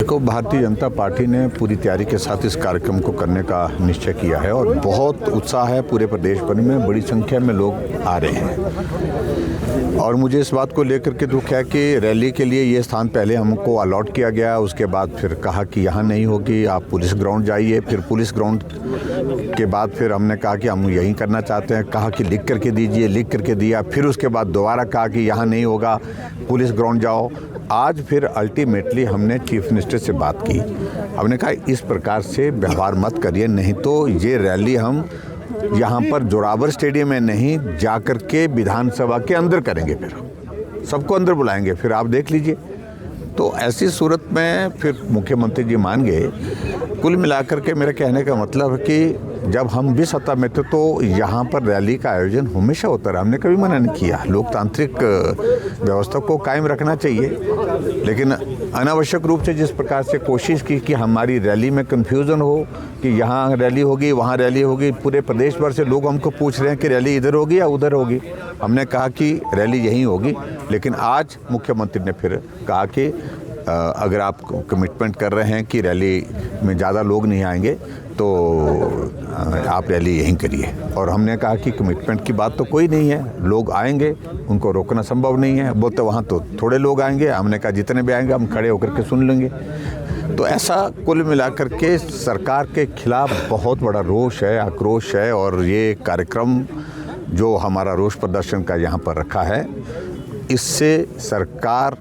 देखो, भारतीय जनता पार्टी ने पूरी तैयारी के साथ इस कार्यक्रम को करने का निश्चय किया है और बहुत उत्साह है। पूरे प्रदेश भर में बड़ी संख्या में लोग आ रहे हैं और मुझे इस बात को लेकर के दुख है कि रैली के लिए ये स्थान पहले हमको अलॉट किया गया, उसके बाद फिर कहा कि यहाँ नहीं होगी, आप पुलिस ग्राउंड जाइए। फिर पुलिस ग्राउंड के बाद फिर हमने कहा कि हम यहीं करना चाहते हैं, कहा कि लिख करके दीजिए, लिख करके दिया। फिर उसके बाद दोबारा कहा कि यहाँ नहीं होगा, पुलिस ग्राउंड जाओ। आज फिर अल्टीमेटली हमने चीफ मिनिस्टर से बात की। हमने कहा इस प्रकार से व्यवहार मत करिए, नहीं तो ये रैली हम यहाँ पर जोरावर स्टेडियम में नहीं जाकर के विधानसभा के अंदर करेंगे। फिर सबको अंदर बुलाएंगे, फिर आप देख लीजिए। तो ऐसी सूरत में फिर मुख्यमंत्री जी मान गए। कुल मिलाकर के मेरा कहने का मतलब है कि जब हम भी सत्ता में थे तो यहाँ पर रैली का आयोजन हमेशा होता रहा, हमने कभी मना नहीं किया। लोकतांत्रिक व्यवस्था को कायम रखना चाहिए, लेकिन अनावश्यक रूप से जिस प्रकार से कोशिश की कि हमारी रैली में कन्फ्यूज़न हो कि यहाँ रैली होगी, वहाँ रैली होगी, पूरे प्रदेश भर से लोग हमको पूछ रहे हैं कि रैली इधर होगी या उधर होगी। हमने कहा कि रैली यहीं होगी, लेकिन आज मुख्यमंत्री ने फिर कहा कि अगर आप कमिटमेंट कर रहे हैं कि रैली में ज़्यादा लोग नहीं आएंगे तो आप रैली यहीं करिए। और हमने कहा कि कमिटमेंट की बात तो कोई नहीं है, लोग आएंगे, उनको रोकना संभव नहीं है। बोलते वहाँ तो थोड़े लोग आएंगे, हमने कहा जितने भी आएंगे हम खड़े होकर के सुन लेंगे। तो ऐसा कुल मिलाकर के सरकार के खिलाफ बहुत बड़ा रोष है, आक्रोश है। और ये कार्यक्रम जो हमारा रोष प्रदर्शन का यहाँ पर रखा है, इससे सरकार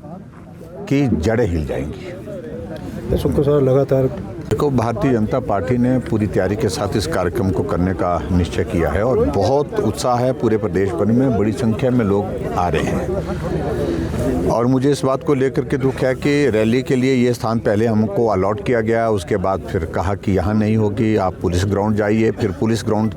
की जड़ें हिल जाएंगी। सबको सारा लगातार देखो, भारतीय जनता पार्टी ने पूरी तैयारी के साथ इस कार्यक्रम को करने का निश्चय किया है और बहुत उत्साह है। पूरे प्रदेश भर में बड़ी संख्या में लोग आ रहे हैं और मुझे इस बात को लेकर के दुख है कि रैली के लिए ये स्थान पहले हमको अलॉट किया गया, उसके बाद फिर कहा कि यहाँ नहीं होगी, आप पुलिस ग्राउंड जाइए। फिर पुलिस ग्राउंड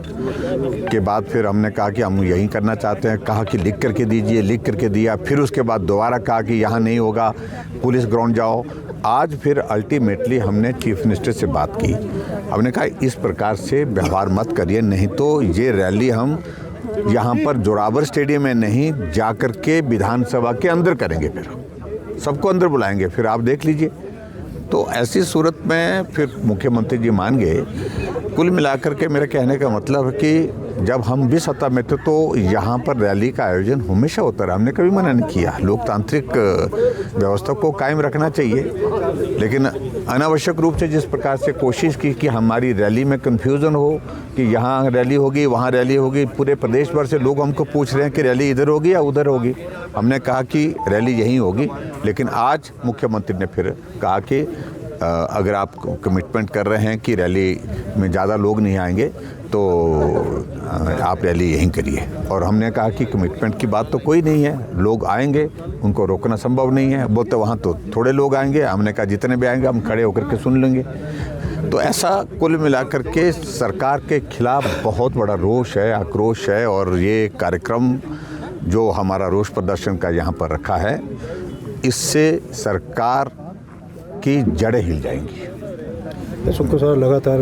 के बाद फिर हमने कहा कि हम यहीं करना चाहते हैं, कहा कि लिख करके दीजिए, लिख करके दिया। फिर उसके बाद दोबारा कहा कि यहाँ नहीं होगा, पुलिस ग्राउंड जाओ। आज फिर अल्टीमेटली हमने चीफ मिनिस्टर से बात की। हमने कहा इस प्रकार से व्यवहार मत करिए, नहीं तो ये रैली हम यहाँ पर जोरावर स्टेडियम में नहीं जाकर के विधानसभा के अंदर करेंगे। फिर सबको अंदर बुलाएंगे, फिर आप देख लीजिए। तो ऐसी सूरत में फिर मुख्यमंत्री जी मान गए। कुल मिलाकर के मेरा कहने का मतलब है कि जब हम भी सत्ता में थे तो यहाँ पर रैली का आयोजन हमेशा होता रहा, हमने कभी मना नहीं किया। लोकतांत्रिक व्यवस्था को कायम रखना चाहिए, लेकिन अनावश्यक रूप से जिस प्रकार से कोशिश की कि हमारी रैली में कन्फ्यूज़न हो कि यहाँ रैली होगी, वहाँ रैली होगी, पूरे प्रदेश भर से लोग हमको पूछ रहे हैं कि रैली इधर होगी या उधर होगी। हमने कहा कि रैली यहीं होगी, लेकिन आज मुख्यमंत्री ने फिर कहा कि अगर आप कमिटमेंट कर रहे हैं कि रैली में ज़्यादा लोग नहीं आएंगे तो आप रैली यहीं करिए। और हमने कहा कि कमिटमेंट की बात तो कोई नहीं है, लोग आएंगे, उनको रोकना संभव नहीं है। बोलते वहाँ तो थोड़े लोग आएंगे, हमने कहा जितने भी आएंगे हम खड़े होकर के सुन लेंगे। तो ऐसा कुल मिलाकर के सरकार के खिलाफ बहुत बड़ा रोष है, आक्रोश है। और ये कार्यक्रम जो हमारा रोष प्रदर्शन का यहाँ पर रखा है, इससे सरकार की जड़ें हिल जाएंगी। सबको सारा लगातार